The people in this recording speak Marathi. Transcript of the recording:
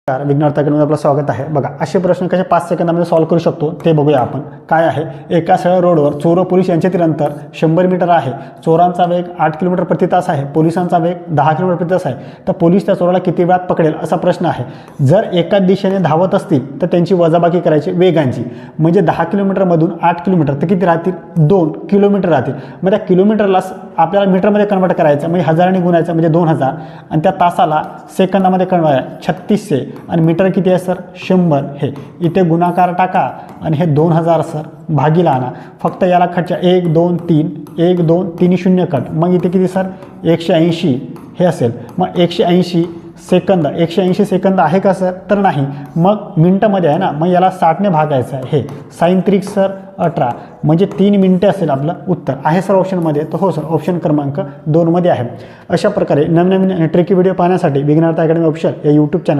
विज्ञान अकॅडमीमध्ये आपलं स्वागत आहे। बघा, असे प्रश्न कसे 5 सेकंदामध्ये सॉल्व्ह करू शकतो ते बघूया आपण। काय आहे, एका सरळ रोडवर चोर व पोलीस यांच्यातील अंतर 100 मीटर आहे। चोरांचा वेग 8 किलोमीटर प्रति तास आहे, पोलिसांचा वेग 10 किलोमीटर प्रति तास आहे। तर पोलीस त्या चोराला किती वेळात पकडेल असा प्रश्न आहे। जर एकाच दिशेने धावत असतील तर त्यांची वजाबाकी करायची वेगांची, म्हणजे 10 किलोमीटरमधून 8 किलोमीटर तर किती राहतील, 2 किलोमीटर राहतील। मग त्या किलोमीटरला आपल्याला मीटरमध्ये कन्वर्ट करायचं, म्हणजे हजाराने गुणायचं म्हणजे 2000, आणि त्या तासाला सेकंदामध्ये कन्वर्ट 3600, आणि मीटर किती आहे सर, 100। हे इथे गुणाकार टाका आणि हे 2000 सर भागीला आणा। फक्त याला खर्च 1 2 3 1 2 3 0 कट, मग इथे किती सर 180 हे असेल। मग 180 सेकंद, 180 सेकंद आहे का सर, तर नाही। मग मिनटामध्ये आहे ना, मग याला 60ने भागायचं आहे। हे साइन त्रिक सर 18, म्हणजे 3 मिनिटे असेल आपलं उत्तर। आहे सर ऑप्शनमध्ये, तर हो सर ऑप्शन क्रमांक 2 मध्ये आहे। अशा प्रकारे नवनवीन ट्रिकी व्हिडिओ पाहण्यासाठी विज्ञान अकॅडमी ऑफिशियल या यूट्यूब चॅनल